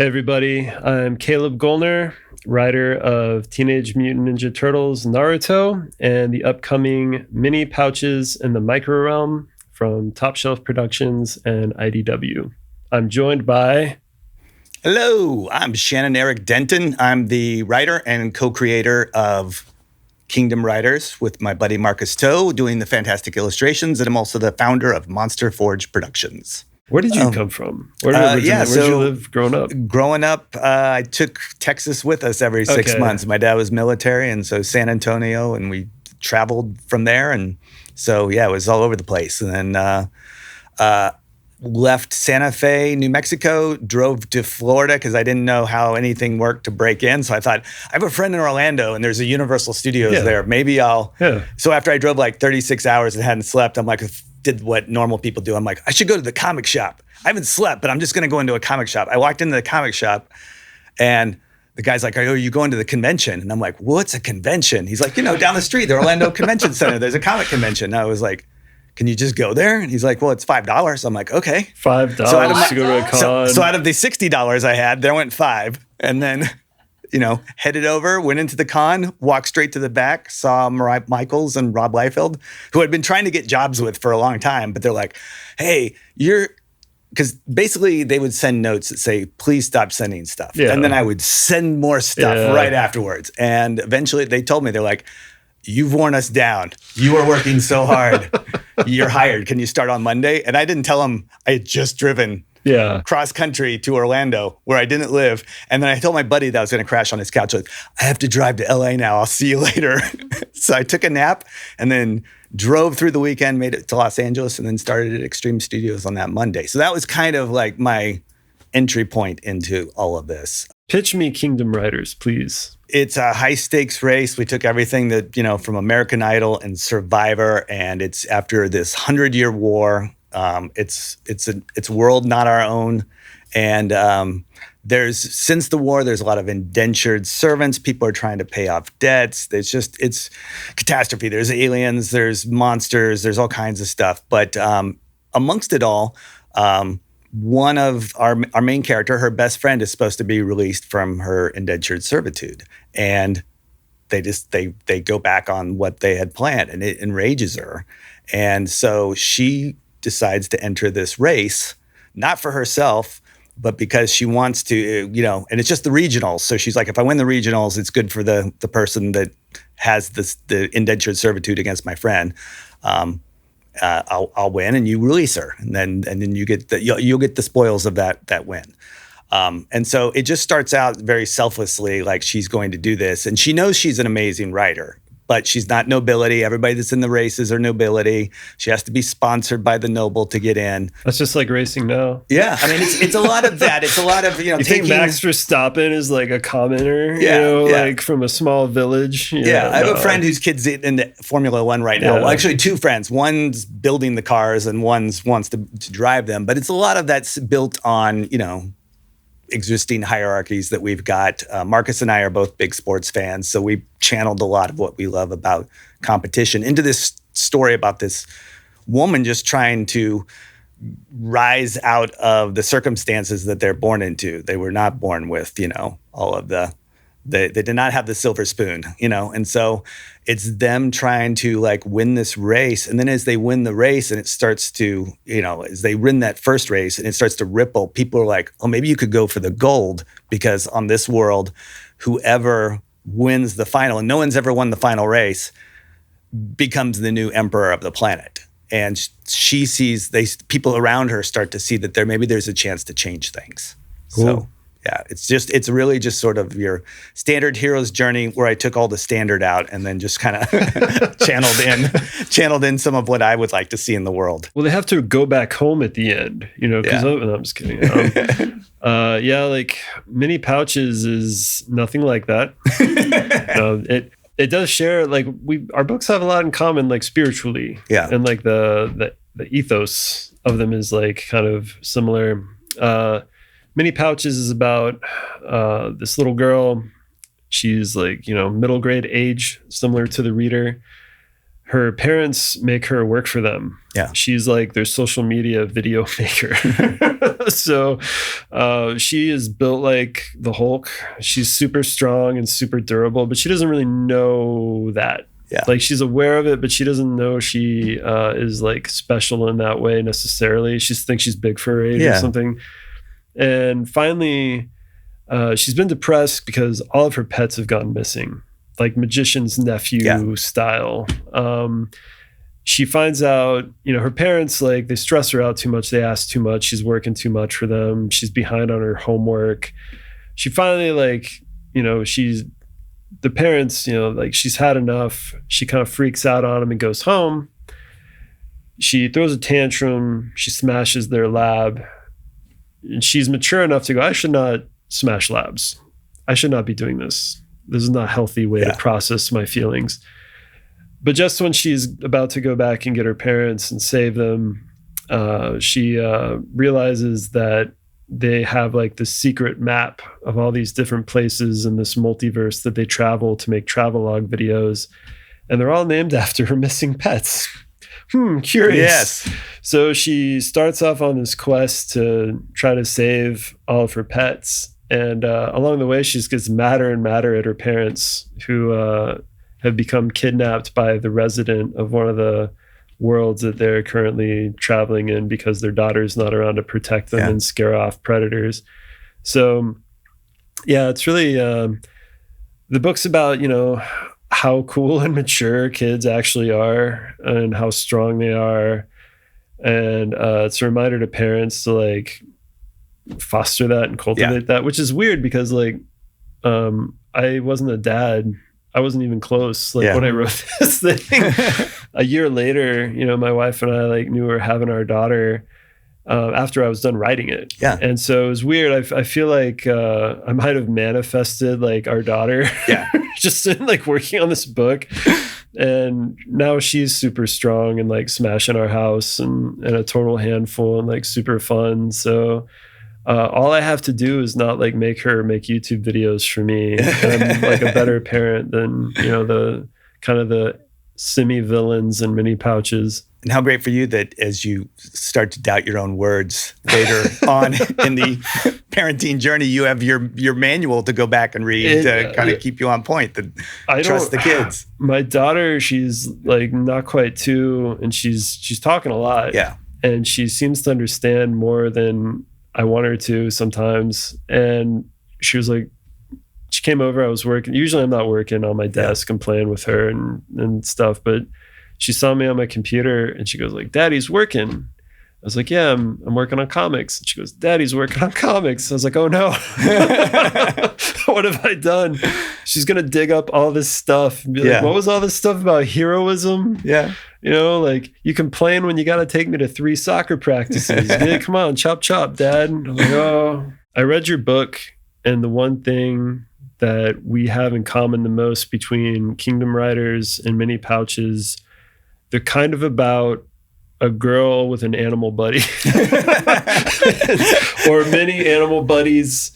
Hey everybody, I'm Caleb Goellner, writer of Teenage Mutant Ninja Turtles Naruto and the upcoming Minnie Pouches in the Microrealm from Top Shelf Productions and IDW. I'm joined by... Hello, I'm Shannon Denton. I'm the writer and co-creator of Kingdom Riders with my buddy Marcus Toe, doing the fantastic illustrations, and I'm also the founder of Monster Forge Productions. Where did you come from? Where did you live growing up? Growing up, I took Texas with us every 6 months. My dad was military, and so San Antonio, and we traveled from there. And so, yeah, it was all over the place. And then left Santa Fe, New Mexico, drove to Florida because I didn't know how anything worked to break in. So I thought, I have a friend in Orlando, and there's a Universal Studios there. Maybe I'll... Yeah. So after I drove like 36 hours and hadn't slept, I'm like... did what normal people do. I'm like, I should go to the comic shop. I haven't slept, but I'm just going to go into a comic shop. I walked into the comic shop and the guy's like, are you going to the convention? And I'm like, what's a convention? He's like, down the street, the Orlando Convention Center, there's a comic convention. And I was like, can you just go there? And he's like, well, it's $5. I'm like, okay. $5 to go to a con. So out of the $60 I had, there went $5. And then, headed over, went into the con, walked straight to the back, saw Mariah Michaels and Rob Liefeld, who I'd been trying to get jobs with for a long time. But they're like, hey, because basically they would send notes that say, please stop sending stuff. Yeah. And then I would send more stuff right afterwards. And eventually they told me, they're like, you've worn us down. You are working so hard. You're hired. Can you start on Monday? And I didn't tell them I had just driven cross country to Orlando where I didn't live. And then I told my buddy that I was going to crash on his couch. Like, I have to drive to LA now. I'll see you later. So I took a nap and then drove through the weekend, made it to Los Angeles, and then started at Extreme Studios on that Monday. So that was kind of like my entry point into all of this. Pitch me Kingdom Riders, please. It's a high stakes race. We took everything that, from American Idol and Survivor, and it's after this 100-year war. It's a world not our own, and since the war, there's a lot of indentured servants. People are trying to pay off debts. It's catastrophe. There's aliens, there's monsters, there's all kinds of stuff. But amongst it all, one of our main character, her best friend, is supposed to be released from her indentured servitude, and they go back on what they had planned, and it enrages her, and so she decides to enter this race, not for herself, but because she wants to, and it's just the regionals. So she's like, if I win the regionals, it's good for the person that has the indentured servitude against my friend. I'll win, and you release her, and then you get you'll get the spoils of that win. And so it just starts out very selflessly, like she's going to do this, and she knows she's an amazing writer. But she's not nobility. Everybody that's in the races are nobility. She has to be sponsored by the noble to get in. That's just like racing now. Yeah, I mean, it's a lot of that. It's a lot of, You think Max Verstappen is like a commoner, like from a small village? I have a friend whose kid's in the Formula One right now. Well, actually, two friends. One's building the cars and one wants to drive them. But it's a lot of that's built on, existing hierarchies that we've got. Marcus and I are both big sports fans, so we channeled a lot of what we love about competition into this story about this woman just trying to rise out of the circumstances that they're born into. They were not born with, all of they did not have the silver spoon, and so it's them trying to like win this race. And then as they win the race and it starts to, as they win that first race and it starts to ripple, people are like, oh, maybe you could go for the gold, because on this world, whoever wins the final, and no one's ever won the final race, becomes the new emperor of the planet. And she sees, people around her start to see that maybe there's a chance to change things. Cool. So yeah, it's really just sort of your standard hero's journey where I took all the standard out and then just kind of channeled in some of what I would like to see in the world. Well, they have to go back home at the end, because no, I'm just kidding. Like Minnie Pouches is nothing like that. It does share, like our books have a lot in common, like spiritually. Yeah. And like the ethos of them is like kind of similar. Minnie Pouches is about this little girl. She's like, middle grade age, similar to the reader. Her parents make her work for them. Yeah. She's like their social media video maker. So she is built like the Hulk. She's super strong and super durable, but she doesn't really know that. Yeah. Like she's aware of it, but she doesn't know she is like special in that way necessarily. She thinks she's big for her age or something. And finally, she's been depressed because all of her pets have gone missing, like magician's nephew style. She finds out, her parents, like, they stress her out too much. They ask too much. She's working too much for them. She's behind on her homework. She finally, the parents, like, she's had enough. She kind of freaks out on them and goes home. She throws a tantrum. She smashes their lab. And she's mature enough to go, I should not smash labs. I should not be doing this. This is not a healthy way to process my feelings. But just when she's about to go back and get her parents and save them, she realizes that they have like this secret map of all these different places in this multiverse that they travel to make travelogue videos. And they're all named after her missing pets. Curious. Yes. So she starts off on this quest to try to save all of her pets. And along the way, she just gets madder and madder at her parents who have become kidnapped by the resident of one of the worlds that they're currently traveling in because their daughter's not around to protect them and scare off predators. So, it's really, the book's about, how cool and mature kids actually are and how strong they are. And it's a reminder to parents to like foster that and cultivate that, which is weird because like, I wasn't a dad. I wasn't even close. Like when I wrote this thing, a year later, my wife and I like knew we were having our daughter after I was done writing it. Yeah. And so it was weird. I feel like I might have manifested like our daughter just in like working on this book. And now she's super strong and like smashing our house and a total handful and like super fun. So all I have to do is not like make her make YouTube videos for me. I'm like a better parent than, the kind of the semi-villains and Minnie Pouches. And how great for you that as you start to doubt your own words later on in the parenting journey, you have your manual to go back and read to kind of keep you on point, to trust the kids. My daughter, she's like not quite 2 and she's talking a lot. Yeah. And she seems to understand more than I want her to sometimes. And she was like, she came over, I was working. Usually I'm not working on my desk. I'm playing with her and stuff. But she saw me on my computer and she goes like, Daddy's working. I was like, yeah, I'm working on comics. And she goes, Daddy's working on comics. I was like, oh no, what have I done? She's going to dig up all this stuff and be like, what was all this stuff about heroism? Yeah. Like you complain when you got to take me to 3 soccer practices. Like, come on, chop, chop, Dad. I'm like, oh, I read your book. And the one thing that we have in common the most between Kingdom Riders and Minnie Pouches, they're kind of about a girl with an animal buddy or many animal buddies.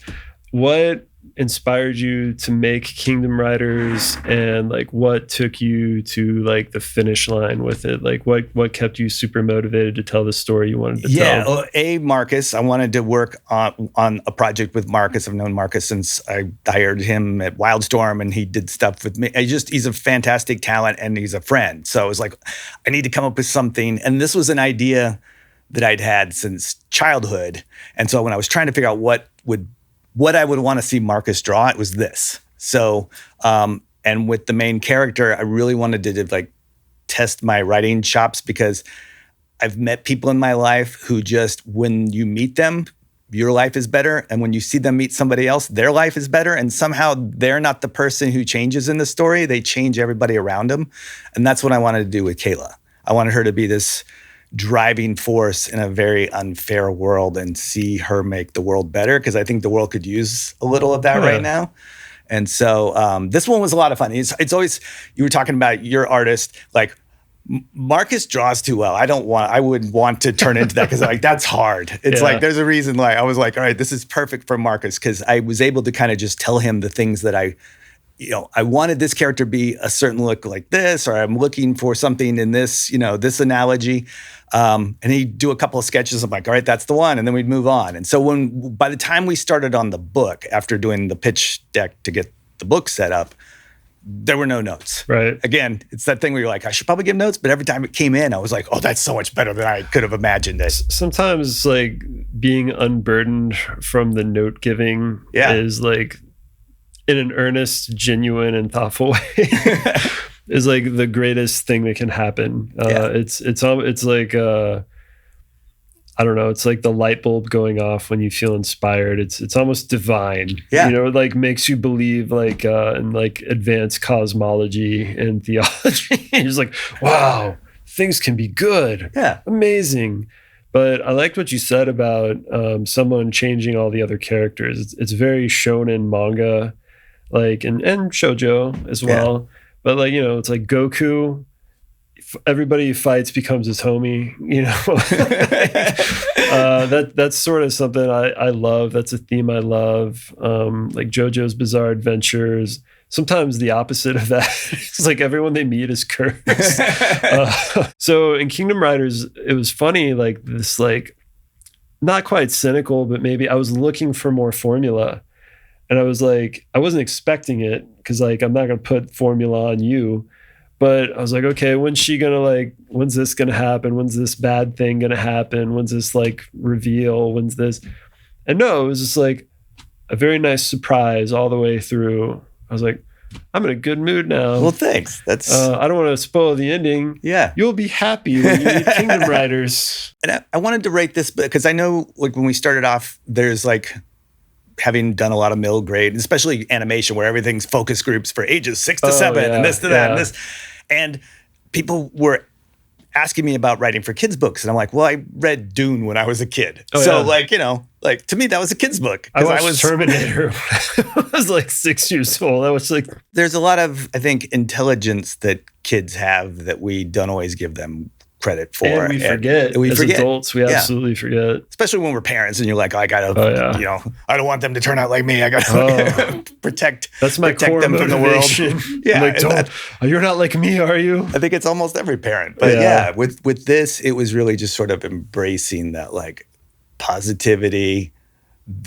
What inspired you to make Kingdom Riders, and like what took you to like the finish line with it? Like what kept you super motivated to tell the story you wanted to tell? Marcus. I wanted to work on a project with Marcus. I've known Marcus since I hired him at Wildstorm, and he did stuff with me. He's a fantastic talent, and he's a friend. So I was like, I need to come up with something. And this was an idea that I'd had since childhood. And so when I was trying to figure out what I would want to see Marcus draw, it was this. So, and with the main character, I really wanted to like test my writing chops, because I've met people in my life who just, when you meet them, your life is better. And when you see them meet somebody else, their life is better. And somehow they're not the person who changes in the story. They change everybody around them. And that's what I wanted to do with Kayla. I wanted her to be this driving force in a very unfair world and see her make the world better, because I think the world could use a little of that right now. And so this one was a lot of fun. It's always, you were talking about your artist, like Marcus draws too well. I would want to turn into that, because like that's hard. It's like there's a reason why I was like, all right, this is perfect for Marcus, because I was able to kind of just tell him the things that I I wanted this character to be a certain look like this, or I'm looking for something in this, this analogy. And he'd do a couple of sketches. I'm like, all right, that's the one. And then we'd move on. And so by the time we started on the book, after doing the pitch deck to get the book set up, there were no notes. Right. Again, it's that thing where you're like, I should probably give notes. But every time it came in, I was like, oh, that's so much better than I could have imagined it. Sometimes like being unburdened from the note giving is like, in an earnest, genuine, and thoughtful way, is like the greatest thing that can happen. It's like I don't know. It's like the light bulb going off when you feel inspired. It's almost divine. Yeah. It like makes you believe like in like advanced cosmology and theology. It's like, wow, things can be good. Yeah, amazing. But I liked what you said about someone changing all the other characters. It's very shonen manga. Like and shoujo as well, but like it's like Goku. Everybody who fights becomes his homie. That's sort of something I love. That's a theme I love. Like JoJo's Bizarre Adventures. Sometimes the opposite of that. It's like everyone they meet is cursed. So in Kingdom Riders, it was funny. Like this, like not quite cynical, but maybe I was looking for more formula. And I was like, I wasn't expecting it because like, I'm not going to put formula on you, but I was like, okay, when's this going to happen? When's this bad thing going to happen? When's this like reveal? When's this? And no, it was just like a very nice surprise all the way through. I was like, I'm in a good mood now. Well, thanks. That's I don't want to spoil the ending. Yeah. You'll be happy when you meet Kingdom Riders. And I wanted to rate this because I know like when we started off, there's like, having done a lot of middle grade, especially animation where everything's focus groups for ages 6 to 7 and this to that and this. And people were asking me about writing for kids' books. And I'm like, well, I read Dune when I was a kid. Like to me, that was a kid's book. I watched Terminator when I was like 6 years old. I was like... There's a lot of, I think, intelligence that kids have that we don't always give them credit for. And we forget. As adults, we absolutely forget. Especially when we're parents and you're like, I gotta, I don't want them to turn out like me. I gotta protect core them from the world. Yeah. Like, you're not like me, are you? I think it's almost every parent. But with this, it was really just sort of embracing that like positivity.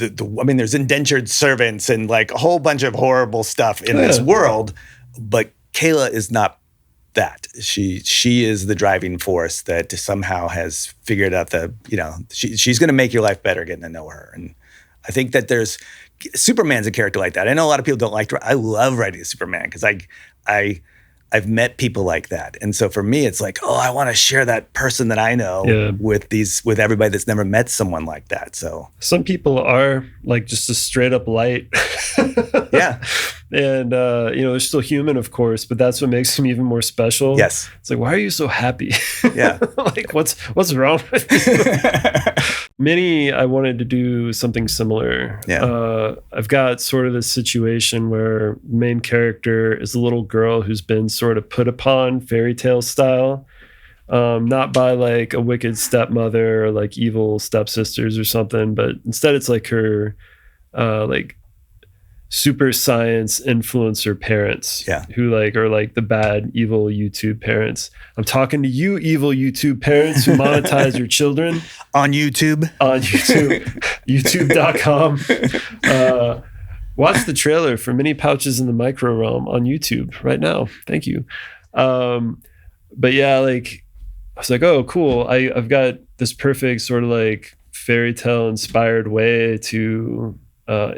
I mean, there's indentured servants and like a whole bunch of horrible stuff in this world, but Kayla is not that. She is the driving force that somehow has figured out she's going to make your life better getting to know her. And I think that Superman's a character like that. I know a lot of people don't like to. I love writing Superman because I've met people like that. And so for me, it's like, I want to share that person that I know with everybody that's never met someone like that. So some people are like just a straight up light. Yeah. And, they're still human, of course, but that's what makes them even more special. Yes. It's like, why are you so happy? Yeah. Like, what's wrong with you? Minnie, I wanted to do something similar. Yeah. I've got sort of this situation where main character is a little girl who's been sort of put upon fairy tale style, not by like a wicked stepmother or like evil stepsisters or something, but instead it's like her like super science influencer parents who like are like the bad evil YouTube parents. I'm talking to you, evil YouTube parents who monetize your children on YouTube. YouTube.com. Watch the trailer for Minnie Pouches in the Microrealm on YouTube right now. Thank you. But yeah, like I was like, oh, cool. I've got this perfect sort of like fairy tale inspired way to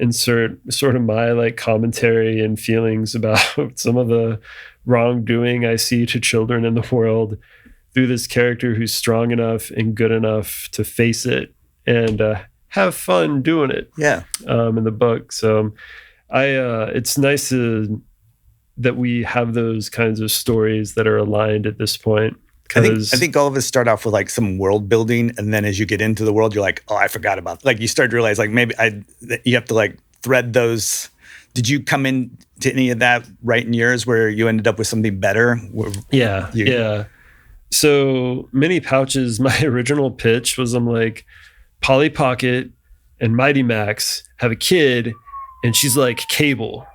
insert sort of my like commentary and feelings about some of the wrongdoing I see to children in the world through this character who's strong enough and good enough to face it and have fun doing it. Yeah. In the book. So it's nice that we have those kinds of stories that are aligned at this point. I think all of us start off with like some world building, and then as you get into the world, you're like, oh, I forgot about that. Like you start to realize like maybe you have to like thread those. Did you come in to any of that right in yours where you ended up with something better? Yeah. So Minnie Pouches, my original pitch was I'm like, Polly Pocket and Mighty Max have a kid, and she's like Cable.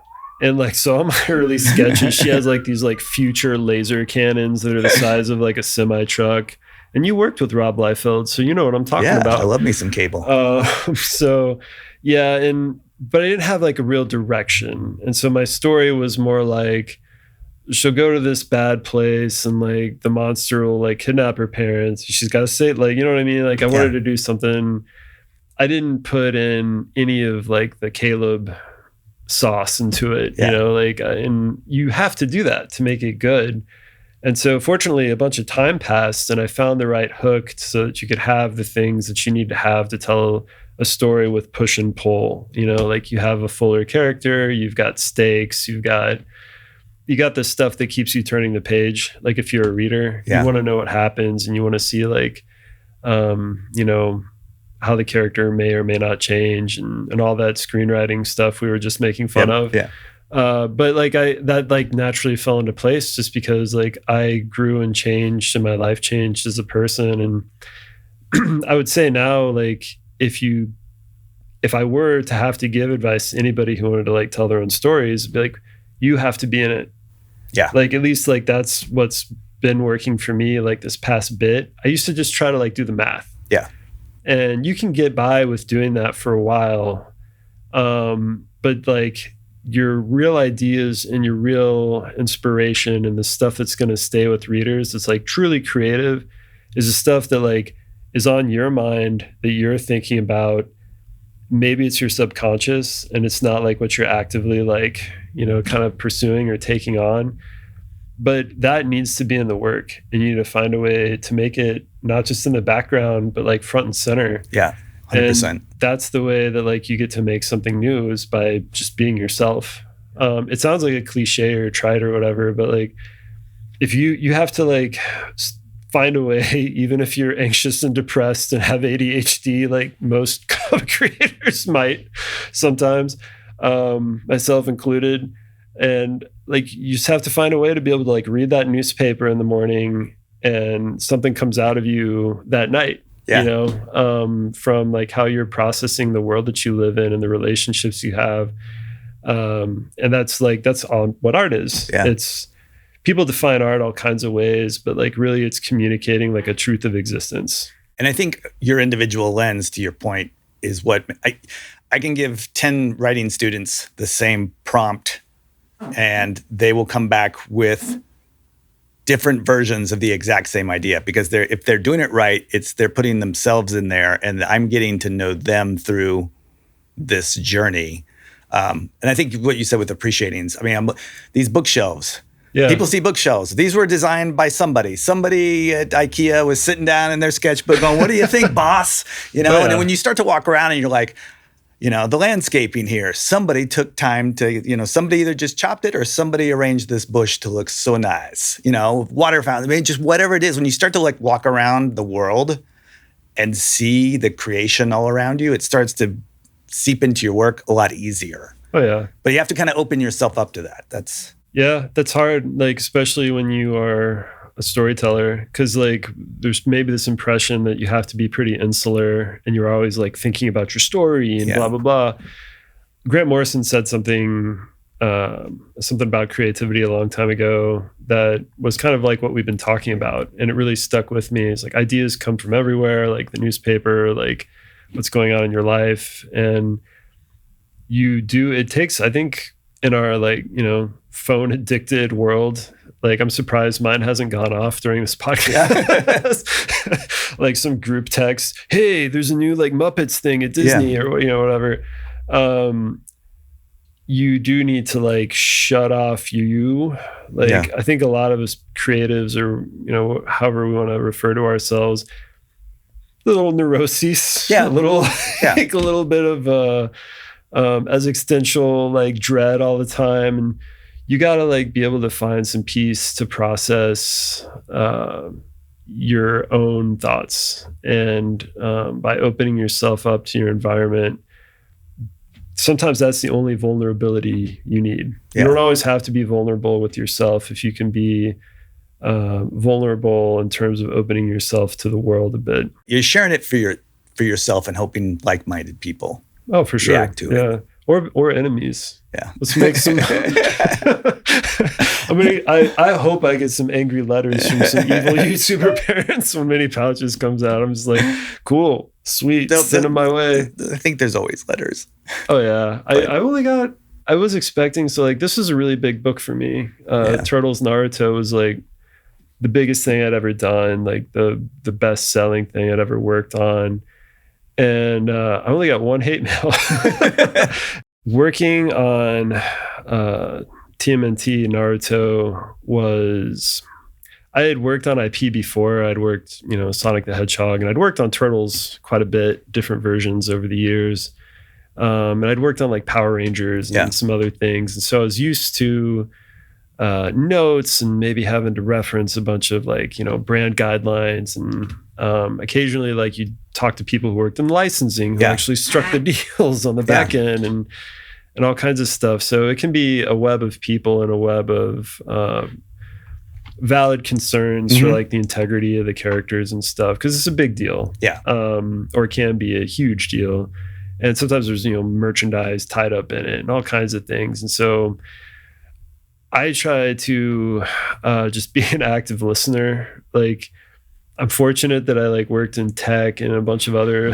And like, so on my early sketches, she has like these like future laser cannons that are the size of like a semi truck. And you worked with Rob Liefeld, so you know what I'm talking about. I love me some Cable. So yeah, but I didn't have like a real direction. And so my story was more like, she'll go to this bad place and like the monster will like kidnap her parents. She's got to say, like, you know what I mean? Like I wanted to do something. I didn't put in any of like the Caleb sauce into it, you know, like, and you have to do that to make it good. And so fortunately a bunch of time passed and I found the right hook so that you could have the things that you need to have to tell a story with push and pull, you know, like you have a fuller character, you've got stakes, you got the stuff that keeps you turning the page. Like if you're a reader, you want to know what happens and you want to see like, you know, how the character may or may not change and all that screenwriting stuff we were just making fun of. Yeah. But like that like naturally fell into place just because like I grew and changed and my life changed as a person. And I would say now, like, if I were to have to give advice to anybody who wanted to like tell their own stories, be like, you have to be in it. Yeah. Like at least like that's what's been working for me like this past bit. I used to just try to like do the math. Yeah. And you can get by with doing that for a while. But like your real ideas and your real inspiration and the stuff that's going to stay with readers, it's like truly creative, is the stuff that like is on your mind that you're thinking about. Maybe it's your subconscious and it's not like what you're actively like, you know, kind of pursuing or taking on, but that needs to be in the work and you need to find a way to make it not just in the background, but like front and center. Yeah. 100%. And that's the way that like you get to make something new, is by just being yourself. It sounds like a cliche or trite or whatever, but like if you have to like find a way, even if you're anxious and depressed and have ADHD, like most creators might sometimes, myself included. And like, you just have to find a way to be able to like read that newspaper in the morning and something comes out of you that night, you know, from like how you're processing the world that you live in and the relationships you have. And that's all what art is. Yeah. It's, people define art all kinds of ways, but like really it's communicating like a truth of existence. And I think your individual lens, to your point, is what I can give 10 writing students the same prompt and they will come back with different versions of the exact same idea, because if they're doing it right, they're putting themselves in there and I'm getting to know them through this journey. And I think what you said with appreciating, I mean, these bookshelves, people see bookshelves. These were designed by somebody. Somebody at IKEA was sitting down in their sketchbook going, what do you think, boss? You know, and then when you start to walk around and you're like, you know, the landscaping here, somebody took time to, you know, somebody either just chopped it or somebody arranged this bush to look so nice, you know, water fountain, I mean, just whatever it is. When you start to like walk around the world and see the creation all around you, it starts to seep into your work a lot easier. Oh yeah. But you have to kind of open yourself up to that. That's hard, like especially when you are a storyteller, because like there's maybe this impression that you have to be pretty insular and you're always like thinking about your story and blah blah blah. Grant Morrison said something about creativity a long time ago that was kind of like what we've been talking about, and it really stuck with me. It's like ideas come from everywhere, like the newspaper, like what's going on in your life, and it takes, I think, in our like, you know, phone addicted world, like I'm surprised mine hasn't gone off during this podcast. Like some group text, hey, there's a new like Muppets thing at Disney or, you know, whatever. You do need to like shut off I think a lot of us creatives, or, you know, however we want to refer to ourselves, little neuroses, like a little bit of existential like dread all the time, and you got to like be able to find some peace to process your own thoughts, and by opening yourself up to your environment, sometimes that's the only vulnerability you need. You don't always have to be vulnerable with yourself. If you can be vulnerable in terms of opening yourself to the world a bit, you're sharing it for yourself and hoping like-minded people for sure react to it. or enemies. Yeah. Let's make some. I mean, I hope I get some angry letters from some evil YouTuber parents when Minnie Pouches comes out. I'm just like, cool, sweet, send them my way. I think there's always letters. Oh yeah, I was expecting, so like this was a really big book for me. Turtles Naruto was like the biggest thing I'd ever done, like the best selling thing I'd ever worked on, and I only got one hate mail. Working on TMNT Naruto I had worked on IP before. I'd worked, Sonic the Hedgehog, and I'd worked on Turtles quite a bit, different versions over the years. And I'd worked on like Power Rangers and some other things. And so I was used to notes and maybe having to reference a bunch of like, brand guidelines. And occasionally like you talk to people who worked in licensing who actually struck the deals on the back end and all kinds of stuff. So it can be a web of people and a web of valid concerns for like the integrity of the characters and stuff, because it's a big deal. Or it can be a huge deal. And sometimes there's, merchandise tied up in it and all kinds of things. And so I try to just be an active listener. Like, I'm fortunate that I like worked in tech and a bunch of other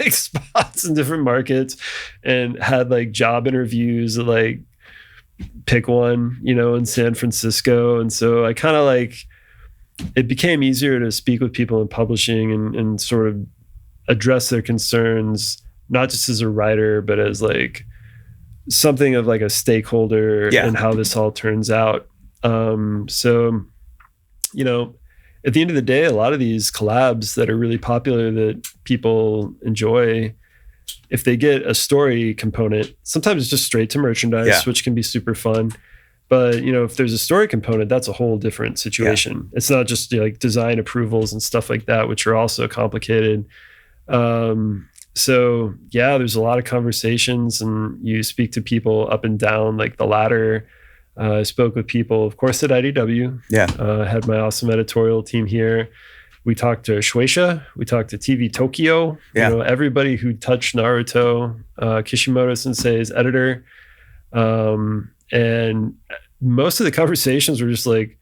spots in different markets and had like job interviews at like pick one, in San Francisco. And so I kind of like, it became easier to speak with people in publishing and sort of address their concerns, not just as a writer, but as like something of like a stakeholder in how this all turns out. So, at the end of the day, a lot of these collabs that are really popular that people enjoy, if they get a story component, sometimes it's just straight to merchandise, which can be super fun. But, if there's a story component, that's a whole different situation. It's not just like design approvals and stuff like that, which are also complicated. So there's a lot of conversations, and you speak to people up and down like the ladder. I spoke with people, of course, at IDW. Had my awesome editorial team here. We talked to Shueisha. We talked to TV Tokyo. Everybody who touched Naruto, Kishimoto Sensei's editor. And most of the conversations were just like,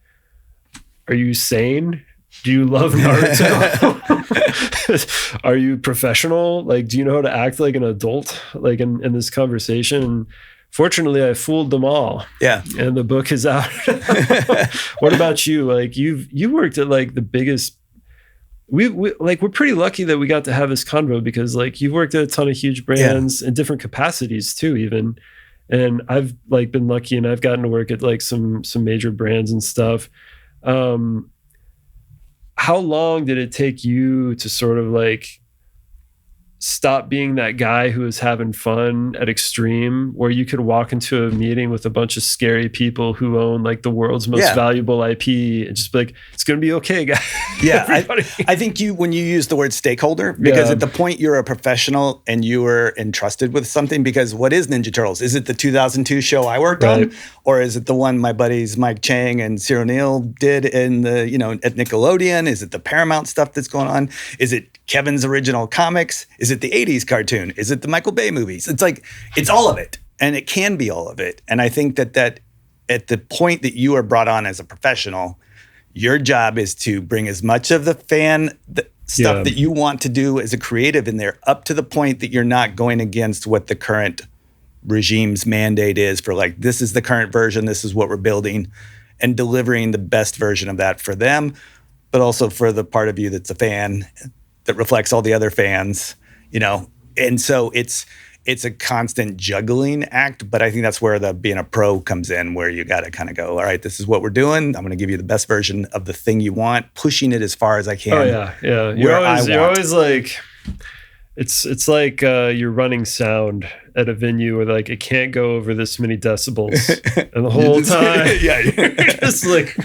are you sane? Do you love Naruto? Are you professional? Like, do you know how to act like an adult, like in this conversation? And fortunately, I fooled them all. And the book is out. What about you? Like, you worked at like the biggest. We're pretty lucky that we got to have this convo, because like you've worked at a ton of huge brands in different capacities too, even. And I've like been lucky, and I've gotten to work at like some major brands and stuff. How long did it take you to sort of like stop being that guy who was having fun at Extreme, where you could walk into a meeting with a bunch of scary people who own like the world's most valuable IP and just be like, it's going to be okay, guys. I think when you use the word stakeholder, because at the point you're a professional and you were entrusted with something, because what is Ninja Turtles? Is it the 2002 show I worked on? Or is it the one my buddies Mike Chang and Cyril Neal did in the, at Nickelodeon? Is it the Paramount stuff that's going on? Is it Kevin's original comics? Is it the 80s cartoon? Is it the Michael Bay movies? It's like, it's all of it. And it can be all of it. And I think that at the point that you are brought on as a professional, your job is to bring as much of the stuff that you want to do as a creative in there, up to the point that you're not going against what the current regime's mandate is for, like, this is the current version, this is what we're building, and delivering the best version of that for them, but also for the part of you that's a fan that reflects all the other fans, And so it's a constant juggling act, but I think that's where being a pro comes in, where you got to kind of go, all right, this is what we're doing. I'm going to give you the best version of the thing you want, pushing it as far as I can. Oh yeah. You're always like, it's like you're running sound at a venue where like it can't go over this many decibels, and the whole time, you're just like,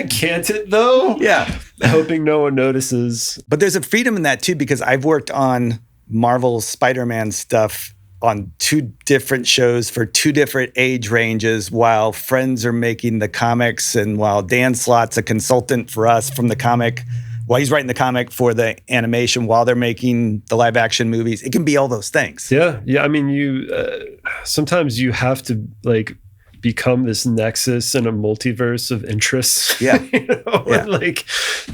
can't it though? Hoping no one notices. But there's a freedom in that too, because I've worked on Marvel's Spider-Man stuff on 2 different shows for 2 different age ranges, while friends are making the comics, and while Dan Slott's a consultant for us from the comic while he's writing the comic for the animation, while they're making the live action movies. It can be all those things. Yeah. I mean, you sometimes you have to like become this nexus in a multiverse of interests. Yeah. Like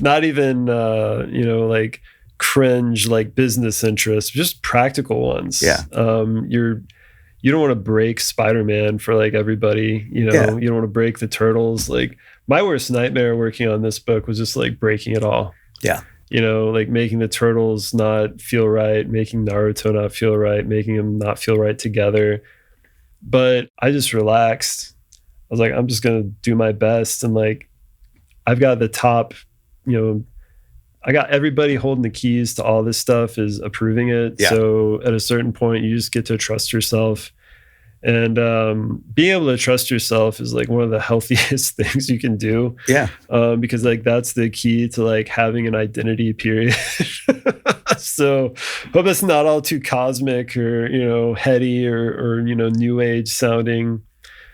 not even like cringe like business interests, just practical ones. Yeah. You don't want to break Spider-Man for like everybody, you don't want to break the Turtles. Like my worst nightmare working on this book was just like breaking it all. Yeah. Like making the Turtles not feel right, making Naruto not feel right, making them not feel right together. But I just relaxed. I was like, I'm just going to do my best. And like, I've got the top, I got everybody holding the keys to all this stuff is approving it. Yeah. So at a certain point, you just get to trust yourself. And being able to trust yourself is like one of the healthiest things you can do. Yeah. Because like that's the key to like having an identity, period. So hope that's not all too cosmic or, heady or new age sounding.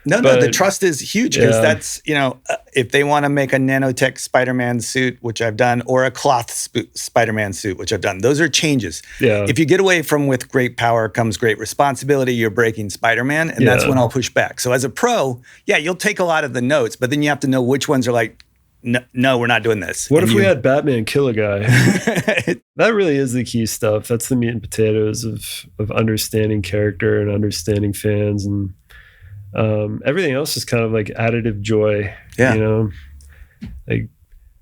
No, the trust is huge because that's, if they want to make a nanotech Spider-Man suit, which I've done, or a cloth Spider-Man suit, which I've done, those are changes. Yeah. If you get away from with great power comes great responsibility, you're breaking Spider-Man, and that's when I'll push back. So as a pro, you'll take a lot of the notes, but then you have to know which ones are like, no, we're not doing this. What if we had Batman kill a guy? That really is the key stuff. That's the meat and potatoes of understanding character and understanding fans, and everything else is kind of like additive joy. Yeah. Like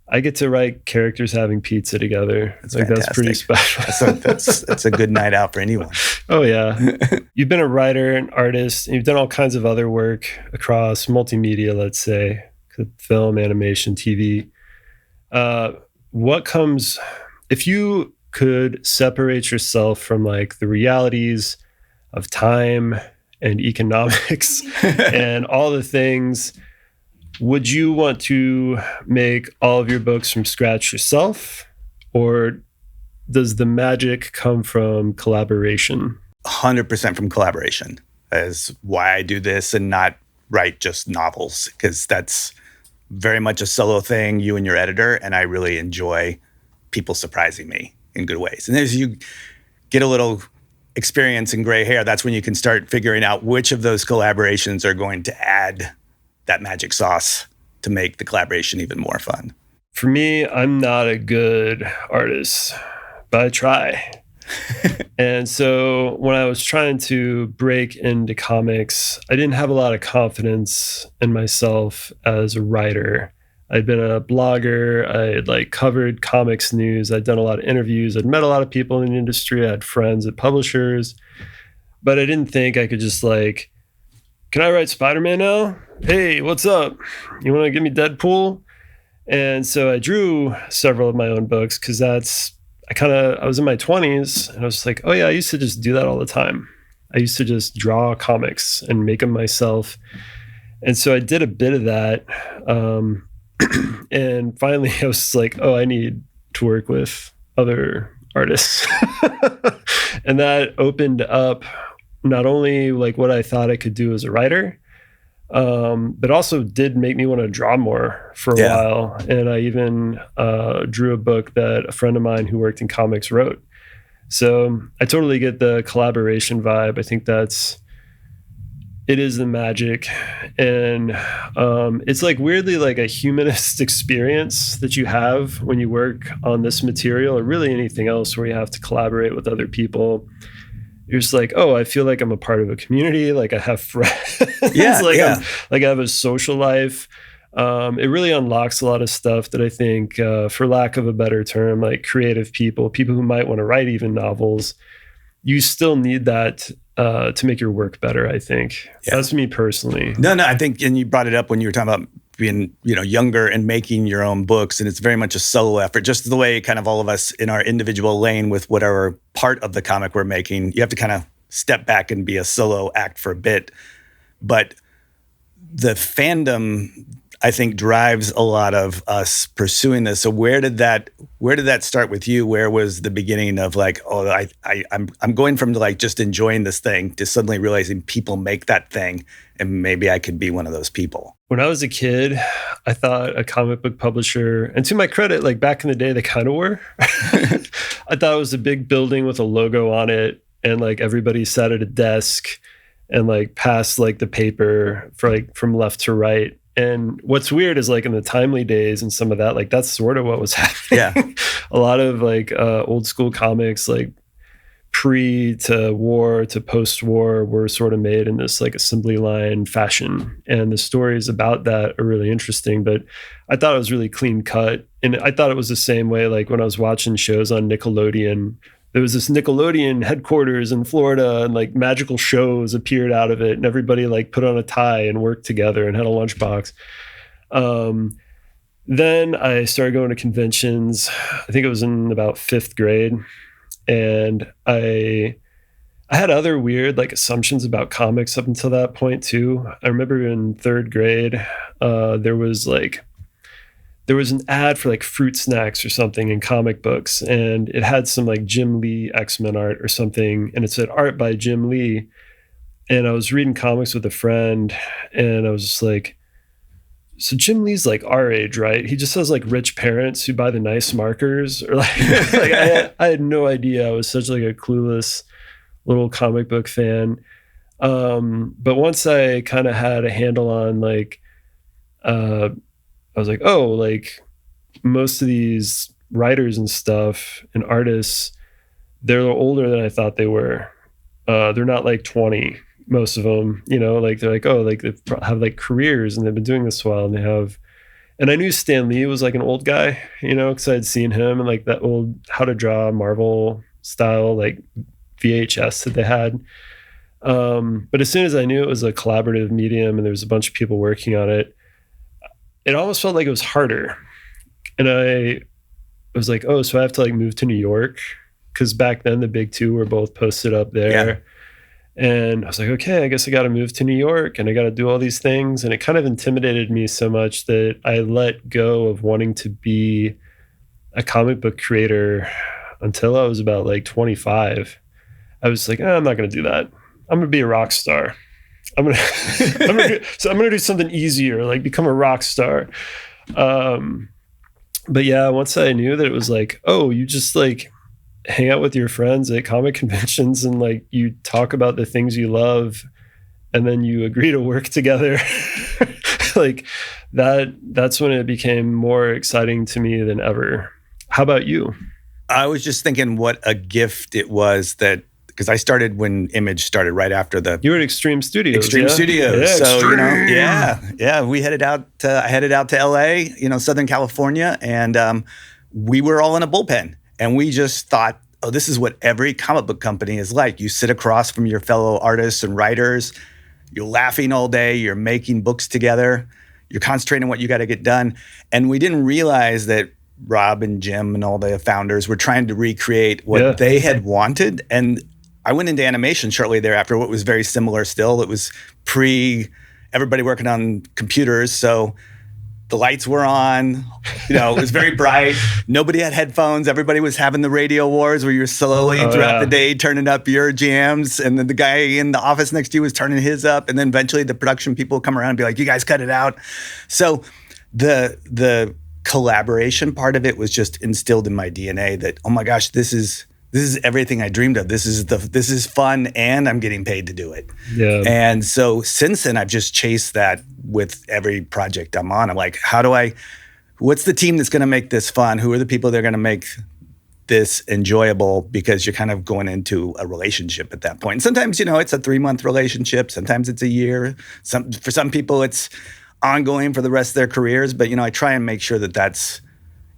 I get to write characters having pizza together. That's pretty special. That's a good night out for anyone. Oh yeah. You've been a writer, an artist, and you've done all kinds of other work across multimedia, let's say, film, animation, TV. What comes, if you could separate yourself from like the realities of time and economics and all the things, would you want to make all of your books from scratch yourself, or does the magic come from collaboration? 100% from collaboration is why I do this and not write just novels, because that's very much a solo thing, you and your editor, and I really enjoy people surprising me in good ways. And as you get a little experience and gray hair, that's when you can start figuring out which of those collaborations are going to add that magic sauce to make the collaboration even more fun. For me, I'm not a good artist, but I try. And so when I was trying to break into comics, I didn't have a lot of confidence in myself as a writer. I'd been a blogger. I had like covered comics news. I'd done a lot of interviews. I'd met a lot of people in the industry. I had friends at publishers, but I didn't think I could just like, can I write Spider-Man now? Hey, what's up? You want to give me Deadpool? And so I drew several of my own books because I was in my 20s and I was like, oh yeah, I used to just do that all the time. I used to just draw comics and make them myself. And so I did a bit of that. And finally I was like, oh, I need to work with other artists. And that opened up not only like what I thought I could do as a writer, but also did make me want to draw more for a while. And I even drew a book that a friend of mine who worked in comics wrote. So I totally get the collaboration vibe. I think it is the magic. And it's like weirdly like a humanist experience that you have when you work on this material, or really anything else where you have to collaborate with other people. You're just like, oh, I feel like I'm a part of a community. Like I have friends. I have a social life. It really unlocks a lot of stuff that I think, for lack of a better term, like creative people who might want to write even novels, you still need that to make your work better, I think. Yeah. That's me personally. No, I think, and you brought it up when you were talking about being, younger and making your own books, and it's very much a solo effort, just the way kind of all of us in our individual lane with whatever part of the comic we're making, you have to kind of step back and be a solo act for a bit. But the fandom, I think drives a lot of us pursuing this. So where did that start with you? Where was the beginning of like, oh, I'm going from like just enjoying this thing to suddenly realizing people make that thing, and maybe I could be one of those people? When I was a kid, I thought a comic book publisher, and to my credit, like back in the day, they kind of were. I thought it was a big building with a logo on it, and like everybody sat at a desk and like passed like the paper for like from left to right. And what's weird is like in the Timely days and some of that, like that's sort of what was happening. Yeah. A lot of like old school comics, like pre to war to post-war, were sort of made in this like assembly line fashion. And the stories about that are really interesting, but I thought it was really clean cut. And I thought it was the same way, like when I was watching shows on Nickelodeon, there was this Nickelodeon headquarters in Florida, and like magical shows appeared out of it, and everybody like put on a tie and worked together and had a lunchbox. Then I started going to conventions. I think it was in about 5th grade. And I had other weird like assumptions about comics up until that point too. I remember in 3rd grade, there was an ad for like fruit snacks or something in comic books, and it had some like Jim Lee X-Men art or something, and it said art by Jim Lee. And I was reading comics with a friend, and I was just like, so Jim Lee's like our age, right? He just has like rich parents who buy the nice markers, or like, I had no idea. I was such like a clueless little comic book fan. But once I kind of had a handle on like, I was like, oh, like most of these writers and stuff and artists, they're older than I thought they were. They're not like 20, most of them, you know, like they're like, oh, like they have like careers and they've been doing this a while, and I knew Stan Lee was like an old guy, you know, because I'd seen him and like that old How to Draw Marvel style, like VHS that they had. But as soon as I knew it was a collaborative medium and there was a bunch of people working on it, it almost felt like it was harder. And I was like, oh, so I have to like move to New York? Because back then the big two were both posted up there. Yeah. And I was like, okay, I guess I got to move to New York and I got to do all these things. And it kind of intimidated me so much that I let go of wanting to be a comic book creator until I was about like 25. I was like, I'm not going to do that. I'm going to be a rock star. I'm gonna do something easier, like become a rock star. But yeah, once I knew that it was like, oh, you just like hang out with your friends at comic conventions and like you talk about the things you love and then you agree to work together. Like that's when it became more exciting to me than ever. How about you? I was just thinking what a gift it was that, because I started when Image started right after the... You were at Extreme Studios. Extreme Studios. Yeah, so, Extreme. You know, we I headed out to LA, you know, Southern California, and we were all in a bullpen. And we just thought, oh, this is what every comic book company is like. You sit across from your fellow artists and writers. You're laughing all day. You're making books together. You're concentrating on what you got to get done. And we didn't realize that Rob and Jim and all the founders were trying to recreate what they had wanted. And I went into animation shortly thereafter, what was very similar still. It was everybody working on computers. So the lights were on, you know, it was very bright. Nobody had headphones. Everybody was having the radio wars where you're slowly throughout the day turning up your jams. And then the guy in the office next to you was turning his up. And then eventually the production people would come around and be like, you guys cut it out. So the collaboration part of it was just instilled in my DNA that, oh my gosh, this is everything I dreamed of. This is fun, and I'm getting paid to do it. Yeah. And so since then, I've just chased that with every project I'm on. I'm like, what's the team that's going to make this fun? Who are the people that are going to make this enjoyable? Because you're kind of going into a relationship at that point. And sometimes, you know, it's a 3-month relationship. Sometimes it's a year. For some people, it's ongoing for the rest of their careers. But, you know, I try and make sure that that's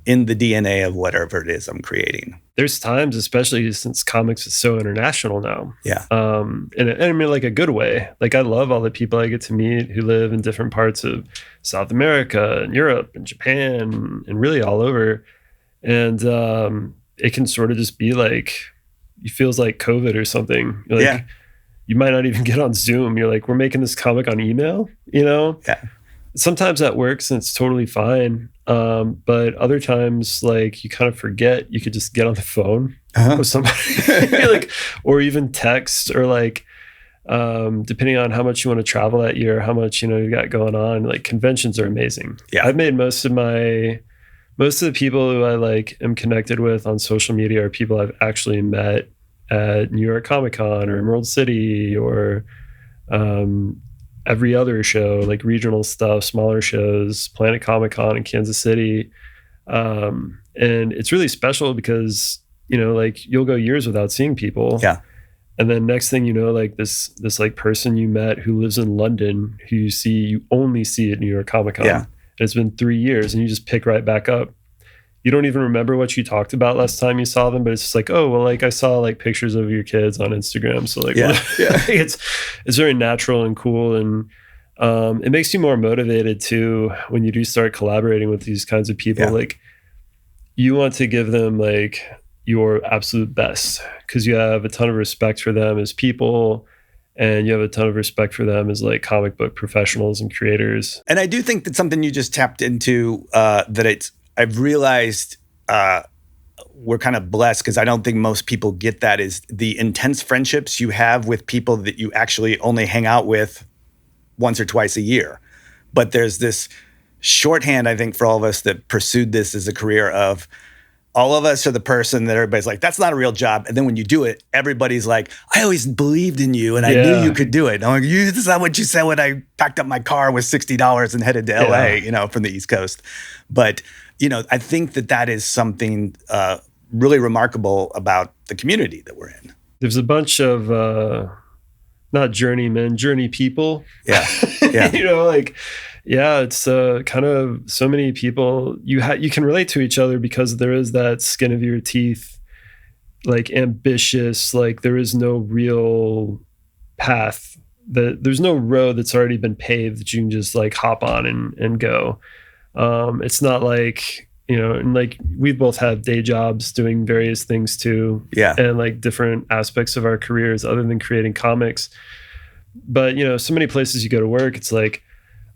in the DNA of whatever it is I'm creating. There's times, especially since comics is so international now. Yeah. And I mean, like a good way. Like I love all the people I get to meet who live in different parts of South America and Europe and Japan and really all over. And it can sort of just be like, it feels like COVID or something. Like, yeah. You might not even get on Zoom. You're like, we're making this comic on email, you know? Yeah. sometimes that works and it's totally fine. But other times, like, you kind of forget you could just get on the phone with somebody, like, or even text, or like, depending on how much you want to travel that year, how much, you got going on. Like, conventions are amazing. Yeah. I've made most of the people who I like am connected with on social media are people I've actually met at New York Comic Con or Emerald City, or every other show, like regional stuff, smaller shows, Planet Comic Con in Kansas City. And it's really special because, like, you'll go years without seeing people. Yeah. And then next thing you know, like this like person you met who lives in London, who you only see at New York Comic Con. Yeah. And it's been 3 years and you just pick right back up. You don't even remember what you talked about last time you saw them, but it's just like, oh, well, like, I saw like pictures of your kids on Instagram. So like, it's very natural and cool. And it makes you more motivated too, when you do start collaborating with these kinds of people. Like, you want to give them like your absolute best because you have a ton of respect for them as people, and you have a ton of respect for them as like comic book professionals and creators. And I do think that something you just tapped into, I've realized we're kind of blessed, because I don't think most people get that, is the intense friendships you have with people that you actually only hang out with once or twice a year. But there's this shorthand, I think, for all of us that pursued this as a career of, all of us are the person that everybody's like, that's not a real job. And then when you do it, everybody's like, I always believed in you and I knew you could do it. And I'm like, this is not what you said when I packed up my car with $60 and headed to LA, from the East Coast. But, I think that is something really remarkable about the community that we're in. There's a bunch of, not journeymen, journey people. Yeah. It's kind of so many people you can relate to each other because there is that skin of your teeth, like, ambitious, like, there is no real path, there's no road that's already been paved that you can just like hop on and go. It's not like, and like, we both have day jobs doing various things too. Yeah. And like different aspects of our careers other than creating comics. But, so many places you go to work, it's like,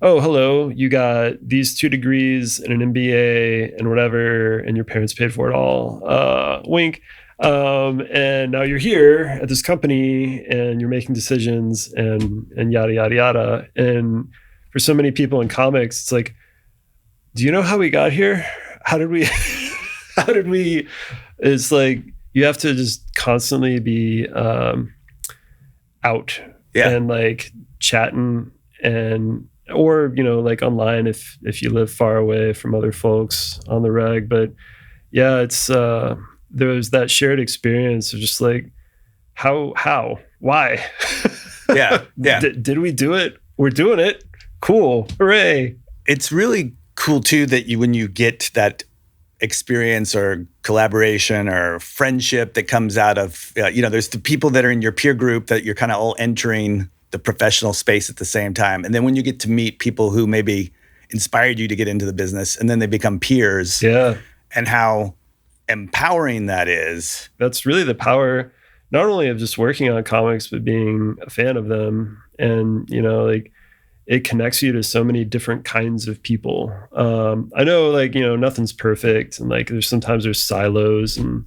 oh, hello, you got these 2 degrees and an MBA and whatever, and your parents paid for it all. Wink. And now you're here at this company and you're making decisions and yada, yada, yada. And for so many people in comics, it's like, do you know how we got here? How did we, it's like, you have to just constantly be out and like chatting or like online if you live far away from other folks on the reg. But it's there was that shared experience of just like, why? Did we do it? We're doing it. Cool. Hooray. It's really cool too that when you get that experience or collaboration or friendship that comes out of, there's the people that are in your peer group that you're kind of all entering the professional space at the same time. And then when you get to meet people who maybe inspired you to get into the business and then they become peers, and how empowering that is. That's really the power, not only of just working on comics, but being a fan of them. And, like, it connects you to so many different kinds of people. I know, like, nothing's perfect. And like, there's silos and,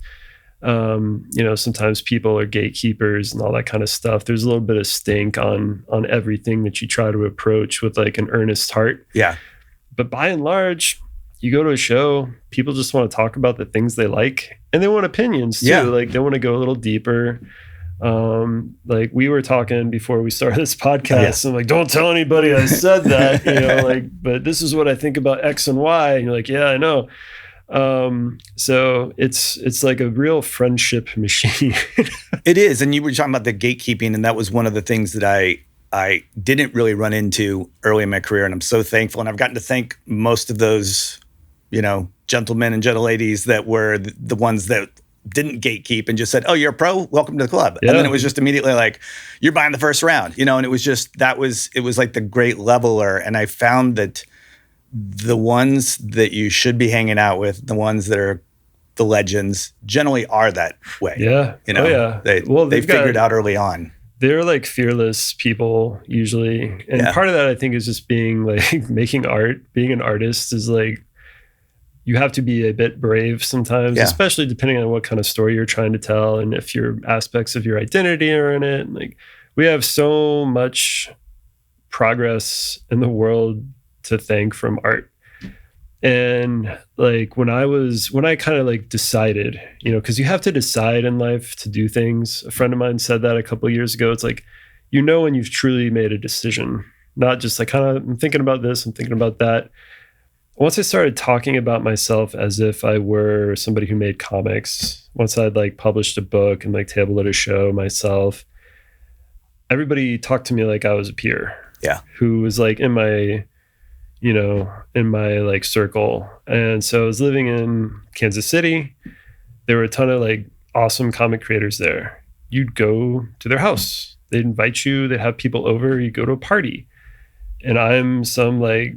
sometimes people are gatekeepers and all that kind of stuff. There's a little bit of stink on everything that you try to approach with like an earnest heart. Yeah. But by and large, you go to a show, people just want to talk about the things they like and they want opinions too. Yeah. Like, they want to go a little deeper. Like, we were talking before we started this podcast. I'm like, don't tell anybody I said that, but this is what I think about X and Y. And you're like, yeah, I know. So it's like a real friendship machine. It is. And you were talking about the gatekeeping, and that was one of the things that I didn't really run into early in my career. And I'm so thankful. And I've gotten to thank most of those, gentlemen and gentleladies that were the ones that didn't gatekeep and just said, oh, you're a pro, welcome to the club. Yeah. And then it was just immediately like, you're buying the first round, and it was just, it was like the great leveler. And I found that the ones that you should be hanging out with, the ones that are the legends, generally are that way. Yeah. They figured out early on. they're like fearless people usually. And part of that I think is just being like making art, being an artist is like, you have to be a bit brave sometimes, especially depending on what kind of story you're trying to tell. And if your aspects of your identity are in it, like we have so much progress in the world to thank from art. And like when I kind of like decided, you know, because you have to decide in life to do things. A friend of mine said that a couple of years ago. It's like, you know, when you've truly made a decision, not just like kind of I'm thinking about this, I'm thinking about that. Once I started talking about myself as if I were somebody who made comics, once I'd like published a book and like tabled at a show myself, everybody talked to me like I was a peer. Yeah. Who was like in my like circle. And so I was living in Kansas City. There were a ton of like awesome comic creators there. You'd go to their house. They'd invite you. They'd have people over. You go to a party. And I'm some like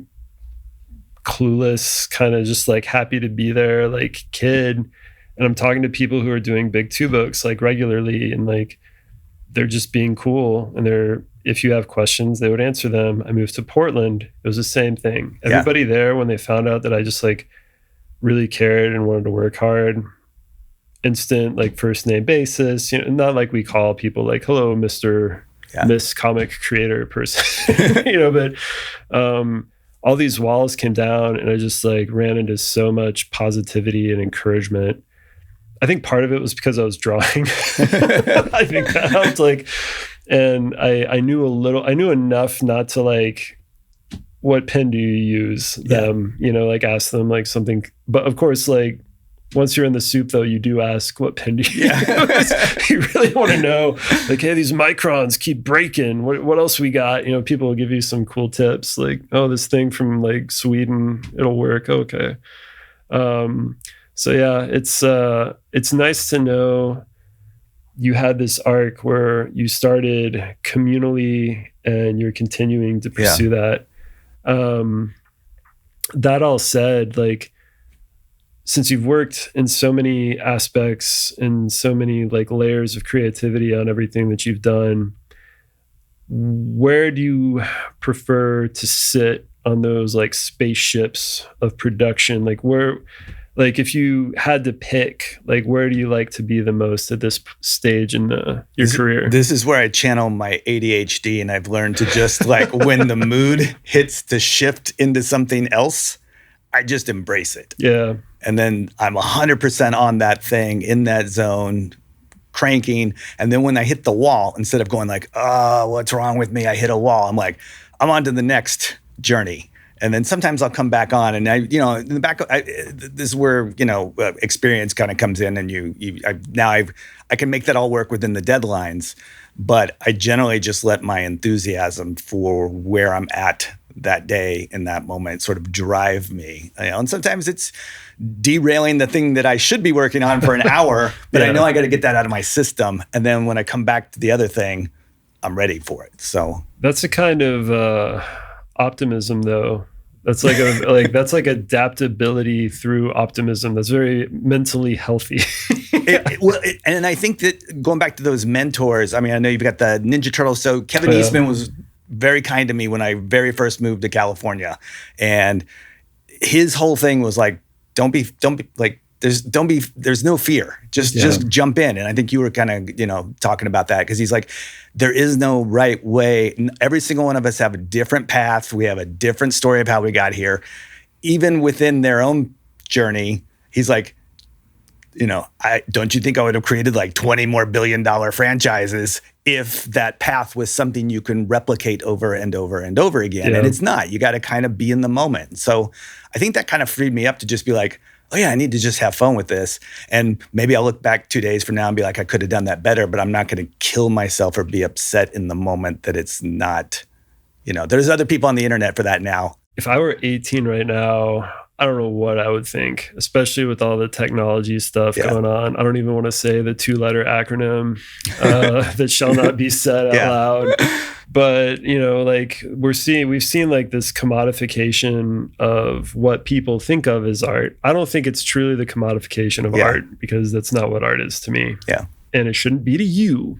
clueless, kind of just like happy to be there, like kid. And I'm talking to people who are doing big 2 books like regularly. And like, they're just being cool. And if you have questions, they would answer them. I moved to Portland. It was the same thing. Everybody there, when they found out that I just like really cared and wanted to work hard, instant like first name basis, you know, not like we call people like, hello, Mr. Miss comic creator person, you know, but all these walls came down and I just like ran into so much positivity and encouragement. I think part of it was because I was drawing. I think that helped. Like, and I knew enough not to like, what pen do you use them, you know, like ask them like something. But of course, like once you're in the soup though, you do ask what pen do you use? You really want to know like, hey, these microns keep breaking. What else we got? You know, people will give you some cool tips like, oh, this thing from like Sweden, it'll work. Okay. So yeah, it's nice to know you had this arc where you started communally and you're continuing to pursue that. That all said, like, since you've worked in so many aspects and so many like layers of creativity on everything that you've done, where do you prefer to sit on those like spaceships of production? Like where, like if you had to pick, like where do you like to be the most at this stage in your career? This is where I channel my ADHD, and I've learned to just like when the mood hits to shift into something else, I just embrace it. Yeah. And then I'm 100% on that thing, in that zone, cranking. And then when I hit the wall, instead of going like, oh, what's wrong with me? I hit a wall. I'm like, I'm on to the next journey. And then sometimes I'll come back on, and in the back, this is where, experience kind of comes in, and I can make that all work within the deadlines, but I generally just let my enthusiasm for where I'm at that day in that moment sort of drive me. And sometimes it's derailing the thing that I should be working on for an hour, but I know I got to get that out of my system. And then when I come back to the other thing, I'm ready for it. So that's a kind of optimism, though. That's like that's like adaptability through optimism. That's very mentally healthy. And I think that going back to those mentors, I mean, I know you've got the Ninja Turtles. So Kevin Eastman was very kind to me when I very first moved to California, and his whole thing was like, don't be like, there's no fear. Just jump in. And I think you were kind of, talking about that, because he's like, there is no right way. Every single one of us have a different path. We have a different story of how we got here. Even within their own journey, he's like, don't you think I would have created like 20 more billion-dollar franchises if that path was something you can replicate over and over and over again? Yeah. And it's not. You got to kind of be in the moment. So I think that kind of freed me up to just be like, oh yeah, I need to just have fun with this. And maybe I'll look back 2 days from now and be like, I could have done that better, but I'm not going to kill myself or be upset in the moment that it's not, there's other people on the internet for that now. If I were 18 right now, I don't know what I would think, especially with all the technology stuff going on. I don't even want to say the 2-letter acronym that shall not be said out loud. But, like we've seen like this commodification of what people think of as art. I don't think it's truly the commodification of art, because that's not what art is to me. Yeah. And it shouldn't be to you.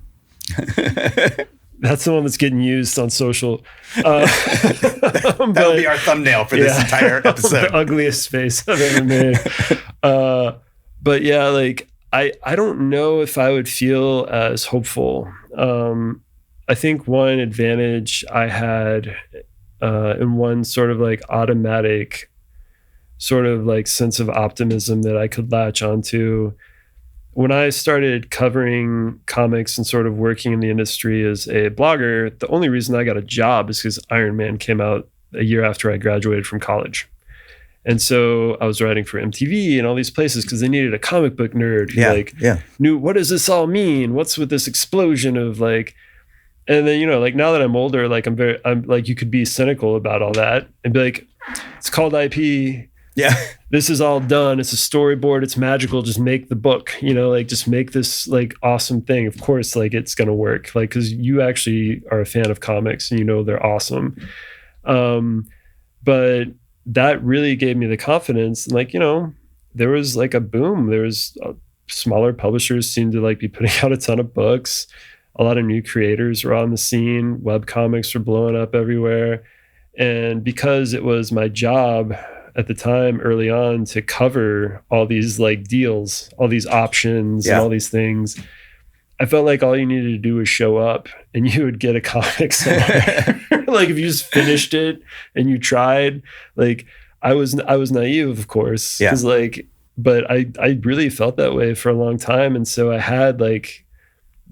That's the one that's getting used on social. That'll be our thumbnail for this entire episode. The ugliest face I've ever made. But yeah, like I don't know if I would feel as hopeful. I think one advantage I had and one sort of like automatic sort of like sense of optimism that I could latch onto when I started covering comics and sort of working in the industry as a blogger. The only reason I got a job is because Iron Man came out a year after I graduated from college. And so I was writing for MTV and all these places because they needed a comic book nerd who knew, what does this all mean? What's with this explosion of like, and then, you know, like now that I'm older, like I'm like, you could be cynical about all that and be like, it's called IP. Yeah. This is all done. It's a storyboard. It's magical. Just make the book, you know, like just make this like awesome thing. Of course, like it's going to work. Like, cause you actually are a fan of comics and you know, they're awesome. But that really gave me the confidence. And like, you know, there was like a boom. There was smaller publishers seemed to like be putting out a ton of books. A lot of new creators were on the scene. Web comics were blowing up everywhere. And because it was my job at the time early on to cover all these like deals, all these options and all these things, I felt like all you needed to do was show up and you would get a comic somewhere. Like if you just finished it and you tried, like I was naive, of course. Yeah. Like, but I really felt that way for a long time. And so I had like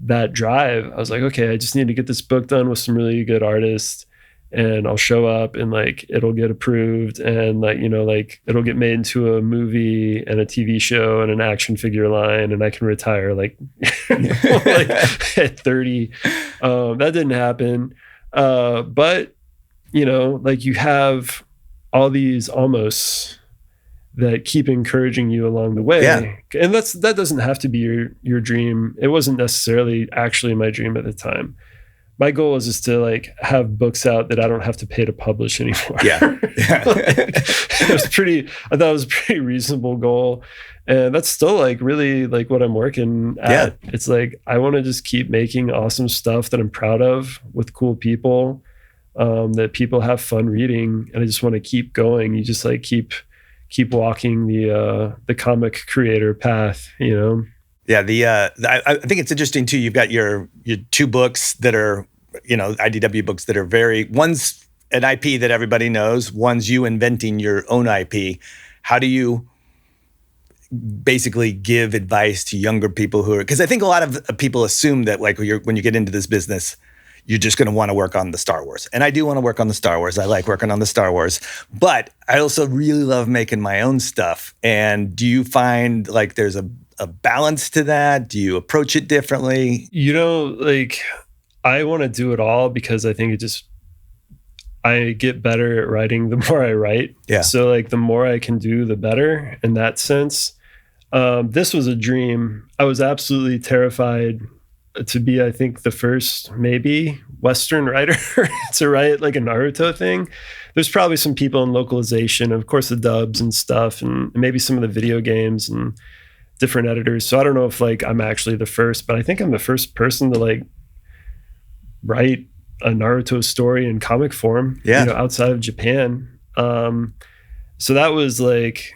that drive. I was like, okay, I just need to get this book done with some really good artists. And I'll show up and like, it'll get approved and like, you know, like it'll get made into a movie and a TV show and an action figure line and I can retire like, like at 30. That didn't happen. But you know, like you have all these almost that keep encouraging you along the way. Yeah. And that doesn't have to be your dream. It wasn't necessarily actually my dream at the time. My goal is just to like have books out that I don't have to pay to publish anymore. Yeah. Like, I thought it was a pretty reasonable goal. And that's still like really like what I'm working at. Yeah. It's like, I want to just keep making awesome stuff that I'm proud of with cool people, that people have fun reading. And I just want to keep going. You just like keep walking the comic creator path, you know? Yeah, I think it's interesting too. You've got your two books that are, you know, IDW books that are one's an IP that everybody knows, one's you inventing your own IP. How do you basically give advice to younger people because I think a lot of people assume that like when you get into this business, you're just going to want to work on the Star Wars. And I do want to work on the Star Wars. I like working on the Star Wars, but I also really love making my own stuff. And do you find like there's a balance to that? Do you approach it differently? You know, like I want to do it all because I think I get better at writing the more I write. Yeah. So like the more I can do, the better in that sense. This was a dream. I was absolutely terrified to be, I think, the first maybe Western writer to write like a Naruto thing. There's probably some people in localization, of course, the dubs and stuff, and maybe some of the video games and different editors. So I don't know if like I'm actually the first, but I think I'm the first person to like write a Naruto story in comic form, you know, outside of Japan. So that was like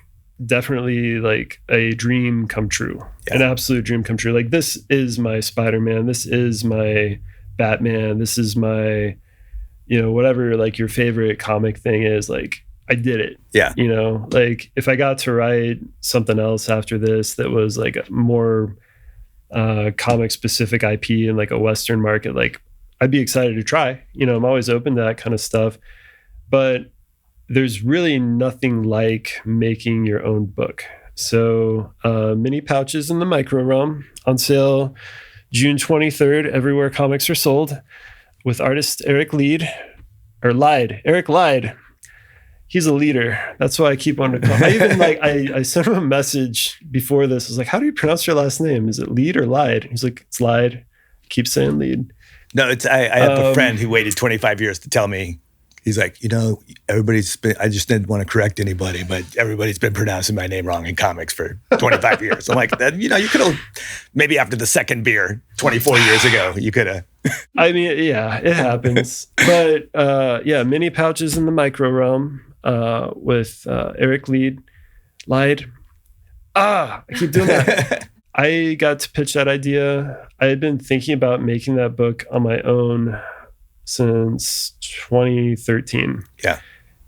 definitely like a dream come true, an absolute dream come true. Like this is my Spider-Man, this is my Batman, this is my, you know, whatever like your favorite comic thing is, like I did it. Yeah. You know, like if I got to write something else after this that was like a more comic specific IP in like a Western market, like I'd be excited to try. You know, I'm always open to that kind of stuff. But there's really nothing like making your own book. So Minnie Pouches in the Microrealm on sale June 23rd, everywhere comics are sold, with artist Eric Lied. He's a leader. That's why I keep wanting to call him. I even like, I sent him a message before this. I was like, how do you pronounce your last name? Is it Lied or Lied? He's like, it's Lied. I keep saying Lied. No, I have a friend who waited 25 years to tell me He's like, I just didn't want to correct anybody, but everybody's been pronouncing my name wrong in comics for 25 years. I'm like, you could have, maybe after the second beer 24 years ago, you could have. I mean, yeah, it happens. But Minnie Pouches in the Microrealm with Eric Lied. I keep doing that. I got to pitch that idea. I had been thinking about making that book on my own since 2013. Yeah.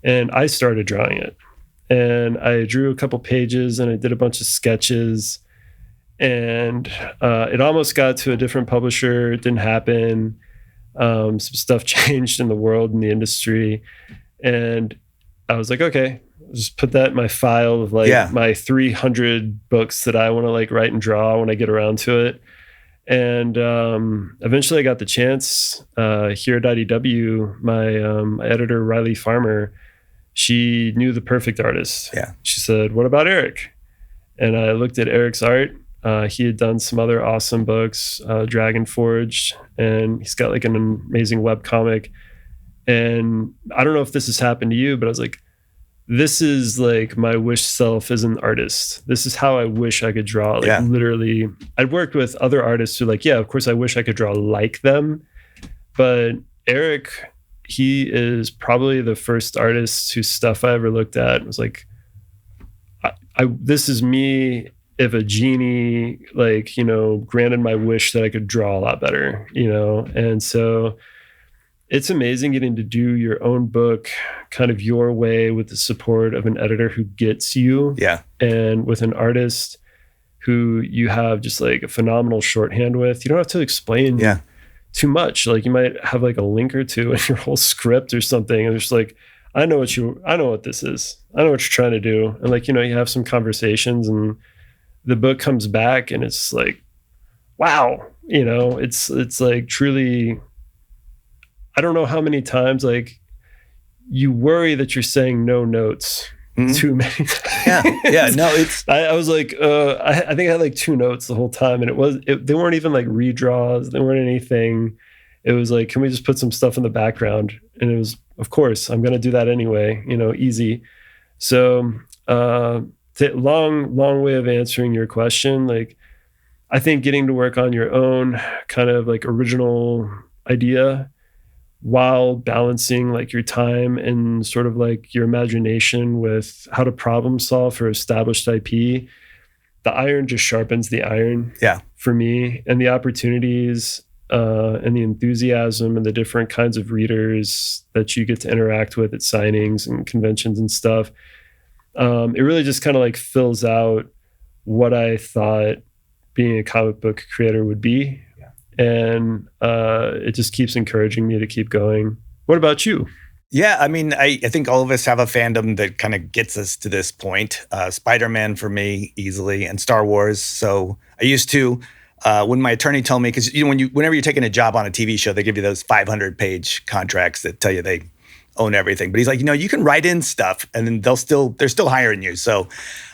And I started drawing it. And I drew a couple pages and I did a bunch of sketches. And it almost got to a different publisher. It didn't happen. Some stuff changed in the world, in the industry. And I was like, okay, I'll just put that in my file of my 300 books that I want to write and draw when I get around to it. And eventually I got the chance here at IDW. My editor, Riley Farmer, she knew the perfect artist. Yeah. She said, what about Eric? And I looked at Eric's art. He had done some other awesome books, Dragon Forge, and he's got an amazing webcomic. And I don't know if this has happened to you, but I was like, this is my wish self as an artist. This is how I wish I could draw. Literally, I'd worked with other artists who of course I wish I could draw like them. But Eric, he is probably the first artist whose stuff I ever looked at and was like, this is me if a genie, granted my wish that I could draw a lot better, And so it's amazing getting to do your own book kind of your way with the support of an editor who gets you. Yeah. And with an artist who you have just a phenomenal shorthand with. You don't have to explain too much. You might have a link or two in your whole script or something. And it's just I know what this is. I know what you're trying to do. And you have some conversations and the book comes back and it's wow, it's truly, I don't know how many times you worry that you're saying no notes too many times. Yeah. No, it's. I was I think I had 2 notes the whole time, and they weren't even redraws. They weren't anything. It was can we just put some stuff in the background? And it was, of course, I'm going to do that anyway. Easy. So long way of answering your question. I think getting to work on your own kind of original idea, while balancing your time and sort of your imagination with how to problem solve for established IP, the iron just sharpens the iron for me. And the opportunities and the enthusiasm and the different kinds of readers that you get to interact with at signings and conventions and stuff, it really just kind of fills out what I thought being a comic book creator would be. And it just keeps encouraging me to keep going. What about you? Yeah, I mean, I think all of us have a fandom that kind of gets us to this point. Spider-Man for me, easily, and Star Wars. So I used to, when my attorney told me, because whenever you're taking a job on a TV show, they give you those 500-page contracts that tell you they own everything. But he's like, you can write in stuff, and then they're still hiring you. So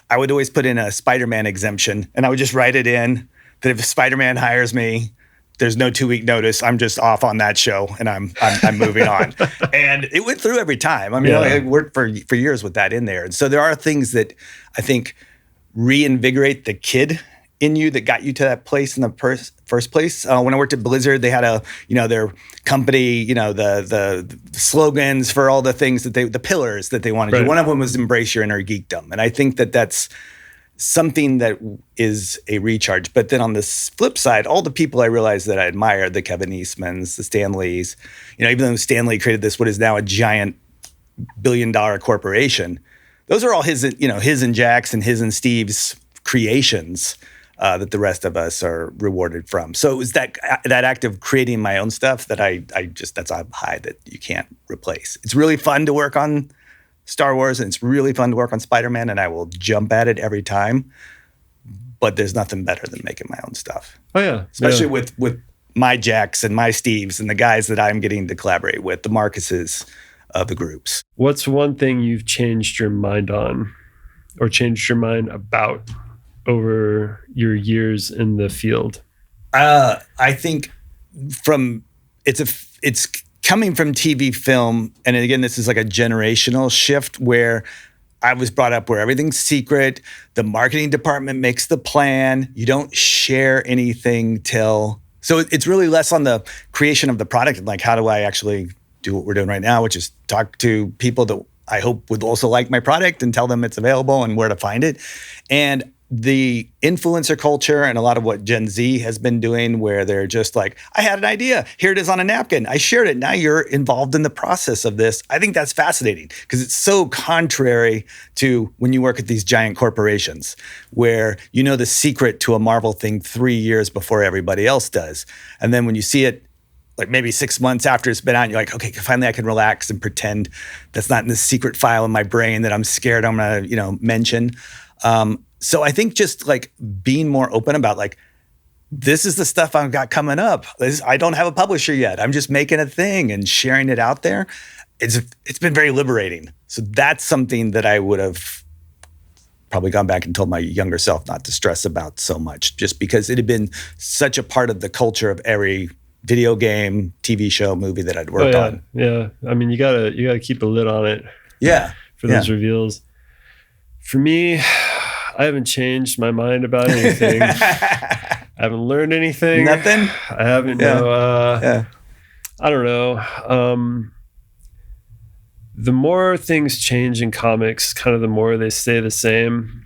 I would always put in a Spider-Man exemption, and I would just write it in that if Spider-Man hires me, there's no 2-week notice. I'm just off on that show, and I'm moving on. And it went through every time. I mean, I worked for years with that in there. And so there are things that I think reinvigorate the kid in you that got you to that place in the first place. When I worked at Blizzard, they had their company, the slogans for all the things that the pillars that they wanted to do. One of them was embrace your inner geekdom. And I think that that's something that is a recharge. But then on the flip side, all the people I realized that I admired, the Kevin Eastmans, the Stan Lees, even though Stan Lee created what is now a giant billion-dollar corporation, those are all his and Jack's and his and Steve's creations that the rest of us are rewarded from. So it was that act of creating my own stuff that that's a high that you can't replace. It's really fun to work on Star Wars, and it's really fun to work on Spider-Man, and I will jump at it every time. But there's nothing better than making my own stuff. Oh, yeah. Especially with my Jacks and my Steves and the guys that I'm getting to collaborate with, the Marcuses of the groups. What's one thing you've changed your mind on or changed your mind about over your years in the field? I think it's coming from TV film, and again, this is like a generational shift where I was brought up where everything's secret. The marketing department makes the plan. You don't share anything till... So it's really less on the creation of the product and like, how do I actually do what we're doing right now, which is talk to people that I hope would also like my product and tell them it's available and where to find it. And the influencer culture and a lot of what Gen Z has been doing, where they're just like, I had an idea, here it is on a napkin, I shared it, now you're involved in the process of this. I think that's fascinating because it's so contrary to when you work at these giant corporations where you know the secret to a Marvel thing 3 years before everybody else does. And then when you see it like maybe 6 months after it's been out, you're like, okay, finally I can relax and pretend that's not in the secret file in my brain that I'm scared I'm gonna, mention. So I think just like being more open about like, this is the stuff I've got coming up. I don't have a publisher yet. I'm just making a thing and sharing it out there. It's been very liberating. So that's something that I would have probably gone back and told my younger self not to stress about so much, just because it had been such a part of the culture of every video game, TV show, movie that I'd worked on. Yeah. I mean, you gotta keep a lid on it. Yeah. For those reveals. For me, I haven't changed my mind about anything. I haven't learned anything. Nothing? I haven't. I don't know. The more things change in comics, kind of the more they stay the same.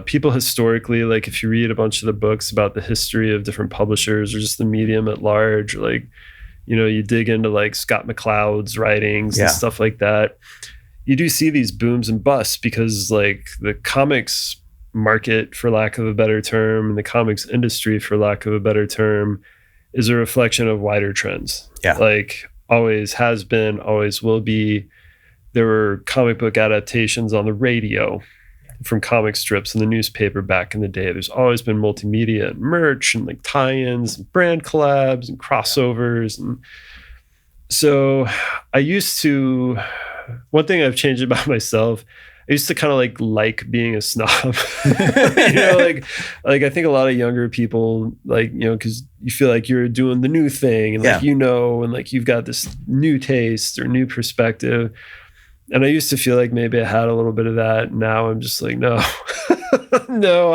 People historically, like if you read a bunch of the books about the history of different publishers or just the medium at large, like, you dig into like Scott McCloud's writings and stuff like that. You do see these booms and busts because like the comics market, for lack of a better term, and the comics industry, for lack of a better term, is a reflection of wider trends. Yeah. Like always has been, always will be. There were comic book adaptations on the radio from comic strips in the newspaper back in the day. There's always been multimedia and merch and like tie-ins and brand collabs and crossovers. And so one thing I've changed about myself, I used to kind of like being a snob, like I think a lot of younger people because you feel like you're doing the new thing and and like you've got this new taste or new perspective. And I used to feel like maybe I had a little bit of that. Now I'm just like, no, no,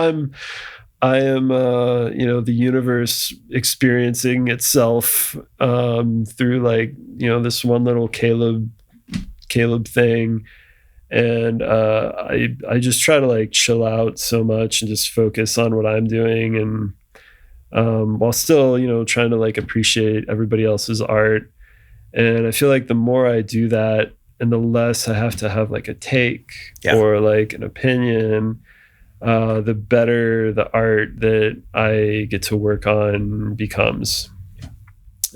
I am, the universe experiencing itself through this one little Caleb thing. And I just try to chill out so much and just focus on what I'm doing, and while still trying to appreciate everybody else's art. And I feel like the more I do that, and the less I have to have a take or an opinion, the better the art that I get to work on becomes.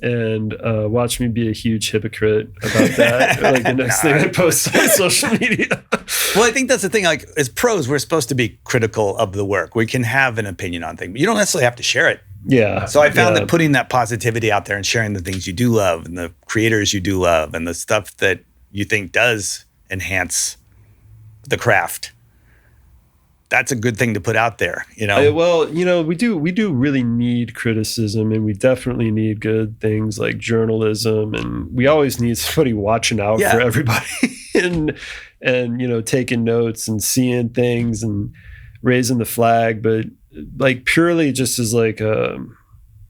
And watch me be a huge hypocrite about that. The next thing I post on social media. Well, I think that's the thing. As pros, we're supposed to be critical of the work. We can have an opinion on things, but you don't necessarily have to share it. Yeah. So I found that putting that positivity out there and sharing the things you do love and the creators you do love and the stuff that you think does enhance the craft, that's a good thing to put out there, we do really need criticism, and we definitely need good things like journalism, and we always need somebody watching out for everybody and taking notes and seeing things and raising the flag. But purely just as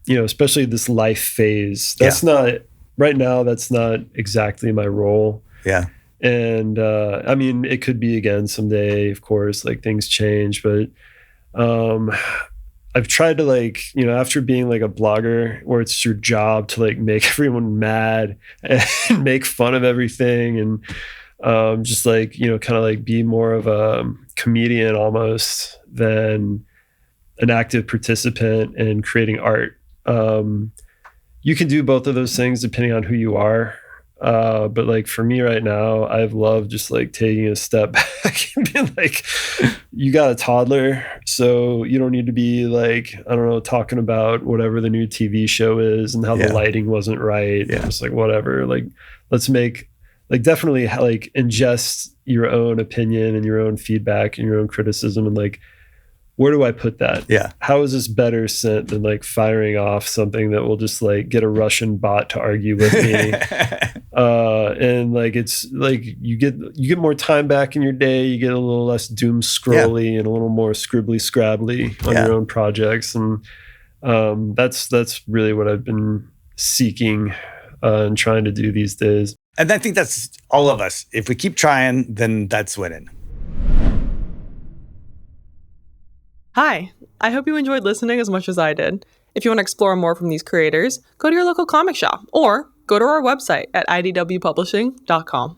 especially this life phase, that's not right now, that's not exactly my role. Yeah. And it could be again someday, of course, things change, but I've tried to after being a blogger where it's your job to make everyone mad and make fun of everything, and just be more of a comedian almost than an active participant in creating art. You can do both of those things depending on who you are. But for me right now, I've loved just taking a step back and being you got a toddler, so you don't need to be talking about whatever the new TV show is and how the lighting wasn't right. Yeah. Just whatever, let's make definitely ingest your own opinion and your own feedback and your own criticism, and where do I put that? Yeah. How is this better sent than like firing off something that will just like get a Russian bot to argue with me? And like, it's like you get more time back in your day. You get a little less doom scrolly and a little more scribbly scrabbly on your own projects. And that's really what I've been seeking and trying to do these days. And I think that's all of us. If we keep trying, then that's winning. Hi, I hope you enjoyed listening as much as I did. If you want to explore more from these creators, go to your local comic shop or go to our website at idwpublishing.com.